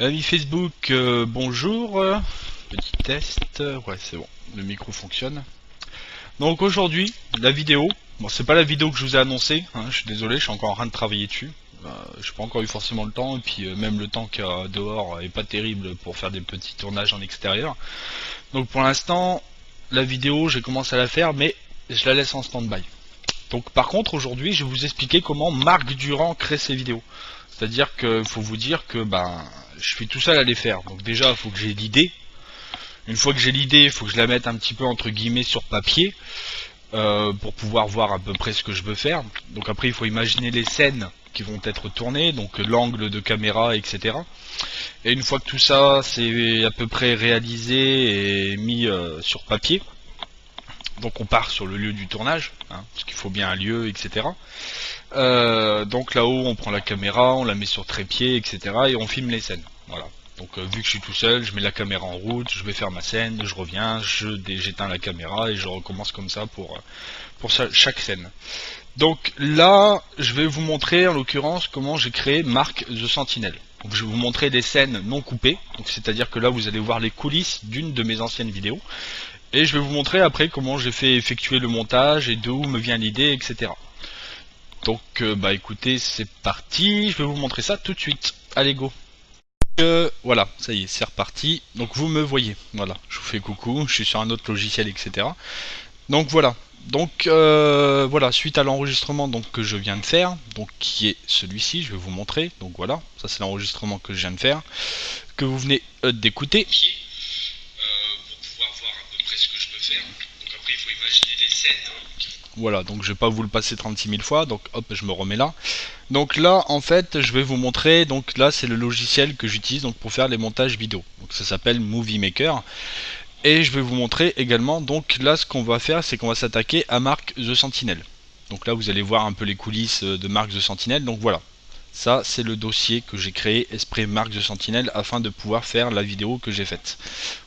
Amis Facebook, bonjour. Petit test. Ouais, c'est bon. Le micro fonctionne. Donc aujourd'hui, la vidéo. Bon, c'est pas la vidéo que je vous ai annoncée. Hein, je suis désolé, je suis encore en train de travailler dessus. J'ai pas encore eu forcément le temps. Et puis même le temps qu'il y a dehors est pas terrible pour faire des petits tournages en extérieur. Donc pour l'instant, la vidéo, j'ai commencé à la faire, mais je la laisse en stand-by. Donc par contre, aujourd'hui, je vais vous expliquer comment Marc Durand crée ses vidéos. C'est-à-dire qu'il faut vous dire que je suis tout seul à les faire. Donc déjà, il faut que j'ai l'idée. Une fois que j'ai l'idée, il faut que je la mette un petit peu entre guillemets sur papier pour pouvoir voir à peu près ce que je veux faire. Donc après, il faut imaginer les scènes qui vont être tournées, donc l'angle de caméra, etc. Et une fois que tout ça c'est à peu près réalisé et mis sur papier, donc on part sur le lieu du tournage, hein, parce qu'il faut bien un lieu, etc. Donc là-haut, on prend la caméra, on la met sur trépied, etc. et on filme les scènes. Voilà. Donc vu que je suis tout seul, je mets la caméra en route, je vais faire ma scène, je reviens, j'éteins la caméra et je recommence comme ça pour chaque scène. Donc là, je vais vous montrer en l'occurrence comment j'ai créé Marc the Sentinel. Donc, je vais vous montrer des scènes non coupées, c'est-à-dire que là vous allez voir les coulisses d'une de mes anciennes vidéos. Et je vais vous montrer après comment j'ai fait effectuer le montage et d'où me vient l'idée, etc. Donc écoutez, c'est parti, je vais vous montrer ça tout de suite. Allez go. Voilà, ça y est, c'est reparti. Donc vous me voyez, voilà, je vous fais coucou, je suis sur un autre logiciel, etc. Donc voilà. Donc voilà, suite à l'enregistrement que je viens de faire, donc qui est celui-ci, je vais vous montrer. Donc voilà, ça c'est l'enregistrement que je viens de faire, que vous venez d'écouter. Pour pouvoir voir à peu près ce que je peux faire. Donc après il faut imaginer les scènes. Voilà, donc je vais pas vous le passer 36 000 fois, donc hop, je me remets là. Donc là, en fait, je vais vous montrer, donc là c'est le logiciel que j'utilise donc pour faire les montages vidéo. Donc ça s'appelle Movie Maker. Et je vais vous montrer également, donc là ce qu'on va faire, c'est qu'on va s'attaquer à Marc the Sentinel. Donc là vous allez voir un peu les coulisses de Marc the Sentinel, donc voilà. Ça c'est le dossier que j'ai créé Esprit Marc the Sentinel afin de pouvoir faire la vidéo que j'ai faite.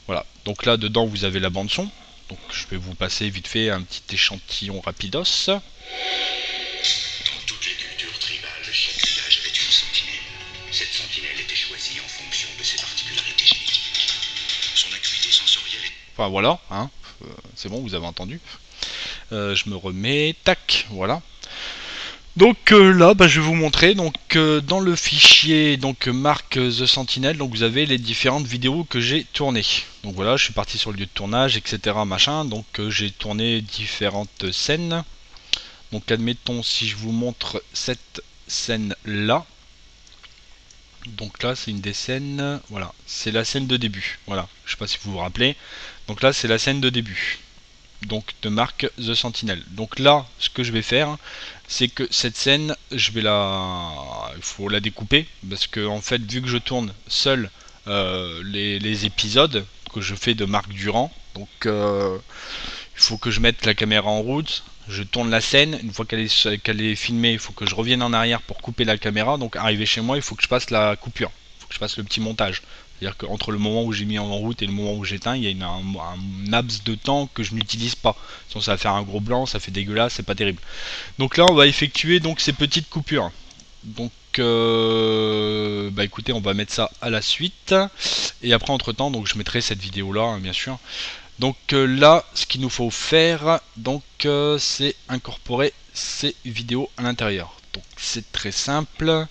Voilà, donc là dedans vous avez la bande son. Donc je vais vous passer vite fait un petit échantillon rapidos. Dans toutes les cultures tribales, chaque village avait une sentinelle. Cette sentinelle était choisie en fonction de ses particularités génétiques. Son acuité sensorielle est... Enfin voilà, hein, c'est bon, vous avez entendu. Je me remets, tac, voilà. Donc là, je vais vous montrer. Donc dans le fichier donc Marc the Sentinel, donc vous avez les différentes vidéos que j'ai tournées. Donc voilà, je suis parti sur le lieu de tournage, etc. Machin. Donc j'ai tourné différentes scènes. Donc admettons si je vous montre cette scène là. Donc là c'est une des scènes. Voilà, c'est la scène de début. Voilà, je sais pas si vous vous rappelez. Donc là c'est la scène de début. Donc de Marc the Sentinel. Donc là, ce que je vais faire, c'est que cette scène, il faut la découper parce que en fait, vu que je tourne seul les épisodes que je fais de Marc Durand, donc il faut que je mette la caméra en route. Je tourne la scène, une fois qu'elle est filmée, il faut que je revienne en arrière pour couper la caméra. Donc arrivé chez moi, il faut que je passe la coupure, il faut que je fasse le petit montage. C'est-à-dire qu'entre le moment où j'ai mis en route et le moment où j'éteins, il y a un laps de temps que je n'utilise pas. Sinon ça va faire un gros blanc, ça fait dégueulasse, c'est pas terrible. Donc là on va effectuer donc ces petites coupures. Donc écoutez, on va mettre ça à la suite. Et après entre temps, donc je mettrai cette vidéo là, hein, bien sûr. Donc là, ce qu'il nous faut faire, donc c'est incorporer ces vidéos à l'intérieur. Donc c'est très simple.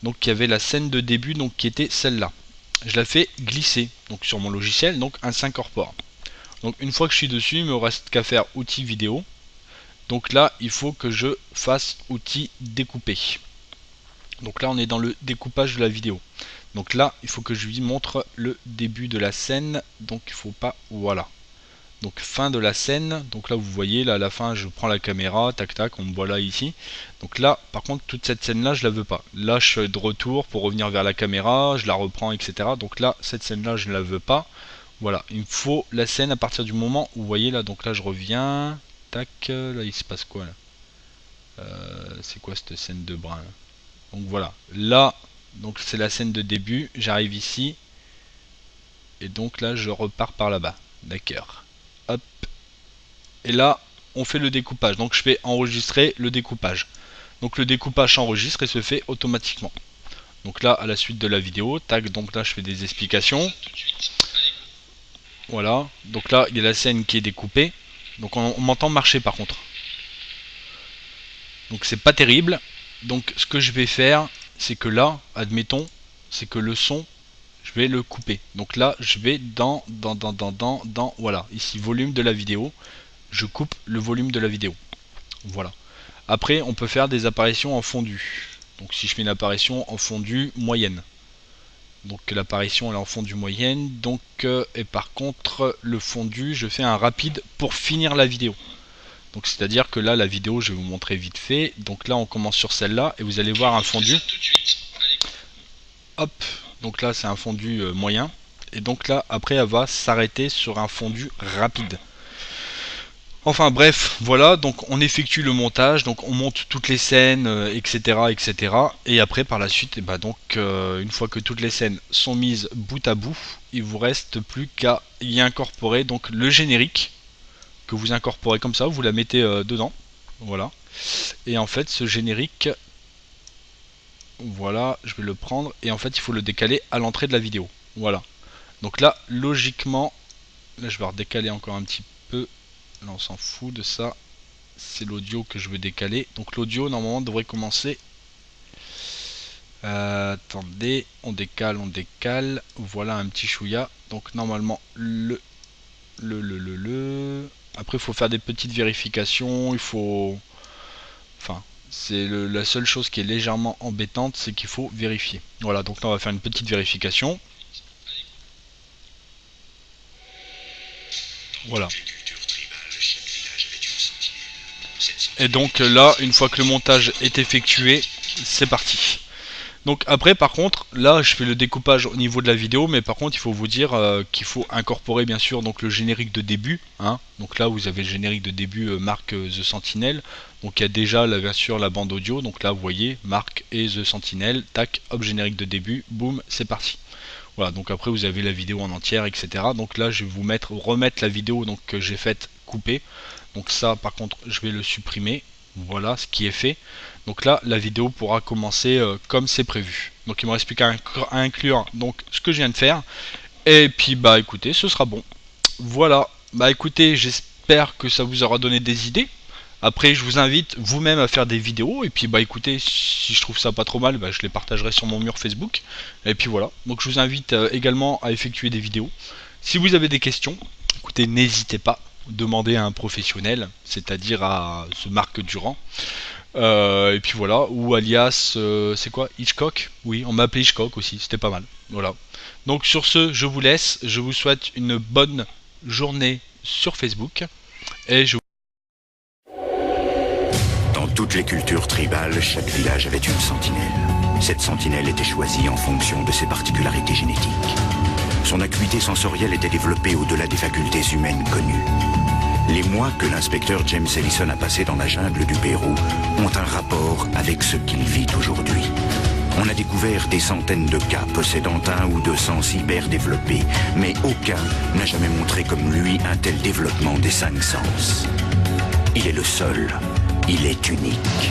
Donc il y avait la scène de début, donc qui était celle-là. Je la fais glisser donc sur mon logiciel, donc elle s'incorpore. Donc une fois que je suis dessus, il me reste qu'à faire outils vidéo. Donc là, il faut que je fasse outils découper. Donc là, on est dans le découpage de la vidéo. Donc là, il faut que je lui montre le début de la scène. Donc il faut pas, voilà. Donc fin de la scène, donc là vous voyez, là à la fin je prends la caméra, tac tac, on me voit là ici. Donc là par contre toute cette scène là je la veux pas. Là je suis de retour pour revenir vers la caméra, je la reprends, etc. Donc là cette scène là je ne la veux pas. Voilà, il me faut la scène à partir du moment où vous voyez là, donc là je reviens, tac, là il se passe quoi là, c'est quoi cette scène de brin là. Donc voilà, là donc c'est la scène de début, j'arrive ici, et donc là je repars par là-bas, d'accord. Hop. Et là, on fait le découpage. Donc je fais enregistrer le découpage. Donc le découpage s'enregistre et se fait automatiquement. Donc là, à la suite de la vidéo, tac, donc là je fais des explications. Voilà, donc là il y a la scène qui est découpée. Donc on m'entend marcher par contre. Donc c'est pas terrible. Donc ce que je vais faire, c'est que là, admettons, c'est que le son, je vais le couper. Donc là, je vais dans, voilà, ici, volume de la vidéo. Je coupe le volume de la vidéo. Voilà. Après, on peut faire des apparitions en fondu. Donc si je fais une apparition en fondu moyenne. Donc l'apparition elle est en fondu moyenne. Donc et par contre, le fondu, je fais un rapide pour finir la vidéo. Donc c'est à dire que là la vidéo je vais vous montrer vite fait. Donc là on commence sur celle-là et vous allez voir un fondu. Hop, donc là c'est un fondu moyen. Et donc là après elle va s'arrêter sur un fondu rapide. Enfin bref, voilà, donc on effectue le montage, donc on monte toutes les scènes, etc., etc. Et après par la suite, et bah donc une fois que toutes les scènes sont mises bout à bout, il vous reste plus qu'à y incorporer donc le générique que vous incorporez comme ça, vous la mettez dedans, voilà. Et en fait ce générique, voilà, je vais le prendre et en fait il faut le décaler à l'entrée de la vidéo, voilà. Donc là logiquement, là je vais redécaler encore un petit peu. Là on s'en fout de ça, c'est l'audio que je veux décaler. Donc l'audio normalement devrait commencer. Attendez, on décale, voilà un petit chouïa. Donc normalement après il faut faire des petites vérifications, il faut... Enfin, c'est la seule chose qui est légèrement embêtante, c'est qu'il faut vérifier. Voilà, donc là on va faire une petite vérification. Voilà. Et donc là, une fois que le montage est effectué, c'est parti. Donc après par contre, là je fais le découpage au niveau de la vidéo, mais par contre il faut vous dire qu'il faut incorporer bien sûr donc le générique de début. Hein. Donc là vous avez le générique de début marque The Sentinel. Donc il y a déjà là, bien sûr la bande audio, donc là vous voyez Marc et The Sentinel, tac, hop générique de début, boum, c'est parti. Voilà, donc après vous avez la vidéo en entière, etc. Donc là je vais vous remettre la vidéo donc, que j'ai faite couper. Donc ça par contre je vais le supprimer. Voilà ce qui est fait. Donc là la vidéo pourra commencer comme c'est prévu. Donc il me reste plus qu'à inclure donc ce que je viens de faire. Et puis bah écoutez, ce sera bon. Voilà, bah écoutez, j'espère que ça vous aura donné des idées. Après je vous invite vous-même à faire des vidéos. Et puis bah écoutez, si je trouve ça pas trop mal, bah, je les partagerai sur mon mur Facebook. Et puis voilà, donc je vous invite également à effectuer des vidéos. Si vous avez des questions, écoutez, n'hésitez pas. Demander à un professionnel, c'est-à-dire à ce Marc Durand. Et puis voilà, ou alias, c'est quoi, Hitchcock? Oui, on m'a appelé Hitchcock aussi, c'était pas mal. Voilà. Donc sur ce, je vous laisse, je vous souhaite une bonne journée sur Facebook. Et je Dans toutes les cultures tribales, chaque village avait une sentinelle. Cette sentinelle était choisie en fonction de ses particularités génétiques. Son acuité sensorielle était développée au-delà des facultés humaines connues. Les mois que l'inspecteur James Ellison a passés dans la jungle du Pérou ont un rapport avec ce qu'il vit aujourd'hui. On a découvert des centaines de cas possédant un ou deux sens hyper développés, mais aucun n'a jamais montré comme lui un tel développement des 5 sens. Il est le seul, il est unique.